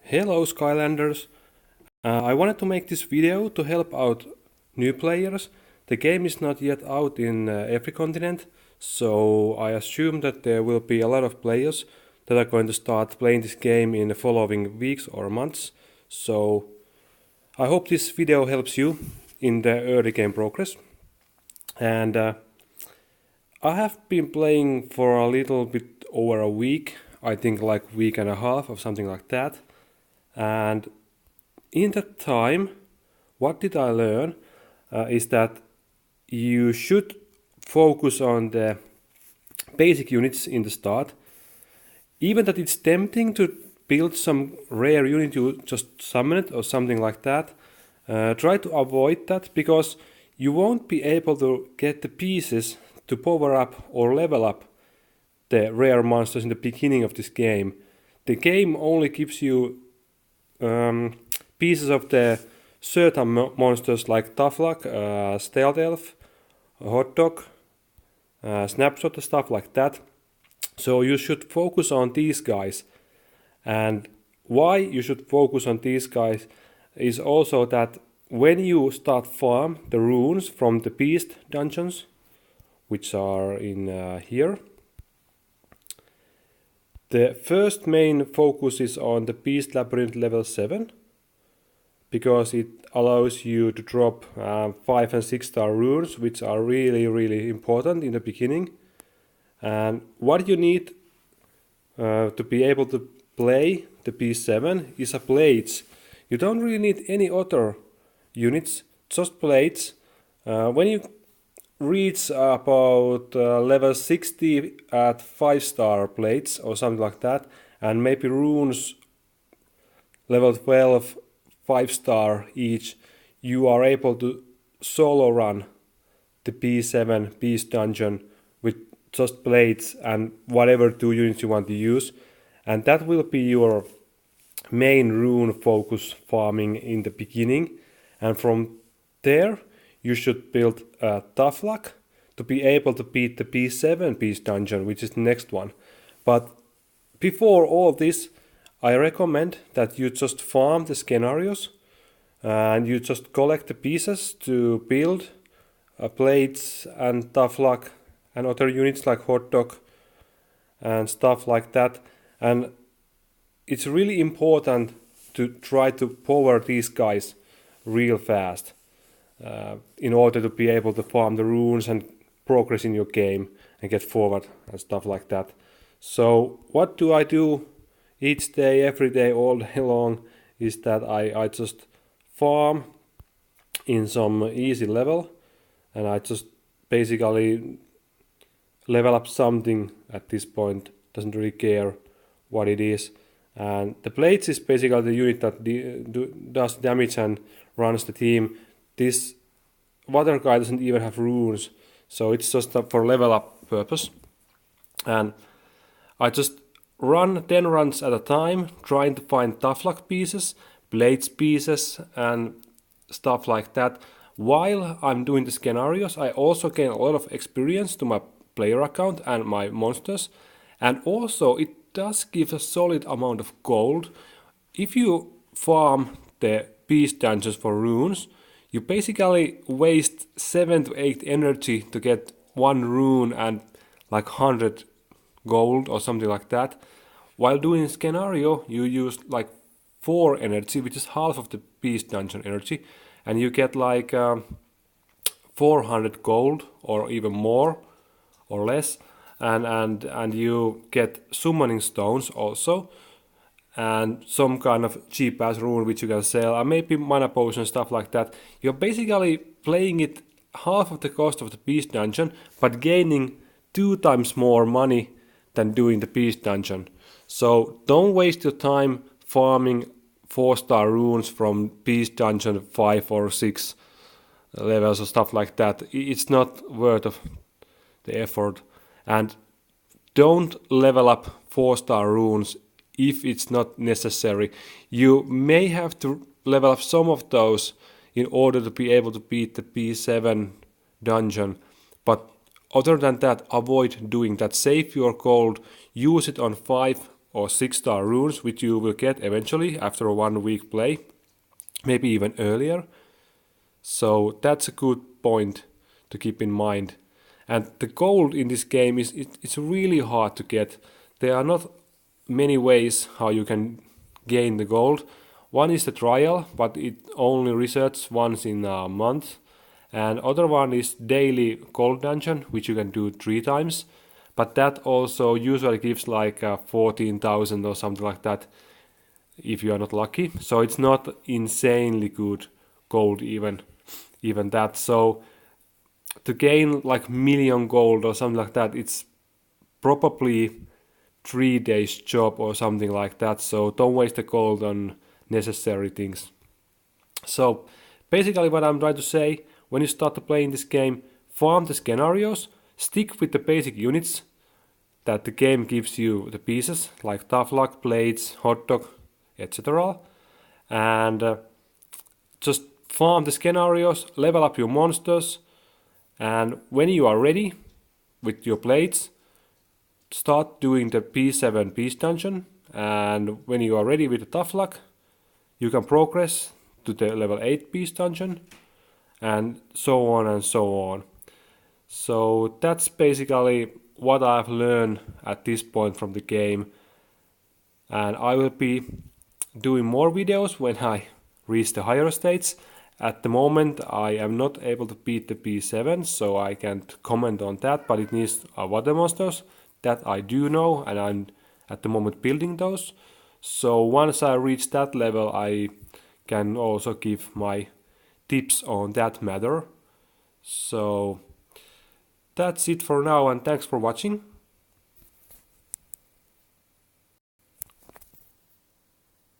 Hello Skylanders! I wanted to make this video to help out new players. The game is not yet out in every continent, so I assume that there will be a lot of players that are going to start playing this game in the following weeks or months. So I hope this video helps you in the early game progress. And I have been playing for a little bit over a week, I think like week and a half or something like that. And in that time, what did I learn is that you should focus on the basic units in the start. Even that it's tempting to build some rare unit, you just summon it or something like that. Try to avoid that because you won't be able to get the pieces to power up or level up the rare monsters in the beginning of this game. The game only gives you pieces of the certain monsters like Tough Luck, Stealth Elf, Hot Dog, Snapshot and stuff like that. So you should focus on these guys. And why you should focus on these guys is also that when you start farm the runes from the beast dungeons, which are in here, the first main focus is on the Beast Labyrinth level 7, because it allows you to drop 5 and 6 star runes, which are really important in the beginning. And what you need to be able to play the Beast 7 is a blades. You don't really need any other units, just blades. When you reach about level 60 at 5 star blades or something like that, and maybe runes level 12 5 star each, you are able to solo run the P7 Beast Dungeon with just blades and whatever 2 units you want to use, and that will be your main rune focus farming in the beginning. And from there you should build a Tough Luck to be able to beat the P7 Beast Dungeon, which is the next one. But before all this, I recommend that you just farm the scenarios and you just collect the pieces to build blades and Tough Luck and other units like Hot Dog and stuff like that. And it's really important to try to power these guys real fast in order to be able to farm the runes and progress in your game and get forward and stuff like that. So what do I do each day, every day, all day long is that I just farm in some easy level, and I just basically level up something at this point, doesn't really care what it is. And the blades is basically the unit that does damage and runs the team. This water guy doesn't even have runes, so it's just for level up purpose. And I just run 10 runs at a time, trying to find Tough Luck pieces, blades pieces, and stuff like that. While I'm doing the scenarios, I also gain a lot of experience to my player account and my monsters. And also it does give a solid amount of gold. If you farm the beast dungeons for runes, you basically waste 7 to 8 energy to get 1 rune and like 100 gold or something like that. While doing scenario, you use like 4 energy, which is half of the beast dungeon energy, and you get like 400 gold or even more or less, and you get summoning stones also, and some kind of cheap ass rune which you can sell, and maybe mana potion and stuff like that. You're basically playing it half of the cost of the beast dungeon, but gaining 2 times more money than doing the beast dungeon. So don't waste your time farming 4 star runes from beast dungeon 5 or 6 levels or stuff like that. It's not worth of the effort. And don't level up 4 star runes if it's not necessary. You may have to level up some of those in order to be able to beat the P7 dungeon, but other than that, avoid doing that. Save your gold, use it on 5 or 6-star runes, which you will get eventually after a 1 week play, maybe even earlier. So that's a good point to keep in mind. And the gold in this game it's really hard to get. There are not many ways how you can gain the gold. One is the trial, but it only resets once in a month. And other one is daily gold dungeon, which you can do 3 times. But that also usually gives like 14,000 or something like that if you are not lucky. So it's not insanely good gold even that. So to gain like million gold or something like that, it's probably 3 days job or something like that. So don't waste the gold on necessary things. So basically what I'm trying to say, when you start to play in this game, farm the scenarios, stick with the basic units that the game gives you, the pieces like tough luck, blades, hot dog, etc. And just farm the scenarios, level up your monsters, and when you are ready with your blades, start doing the P7 Beast Dungeon, and when you are ready with the tough luck, you can progress to the level 8 Beast Dungeon, and so on and so on. So that's basically what I've learned at this point from the game, and I will be doing more videos when I reach the higher states. At the moment I am not able to beat the P7, so I can't comment on that, but it needs water monsters. That I do know, and I'm at the moment building those. So once I reach that level, I can also give my tips on that matter. So that's it for now, and thanks for watching.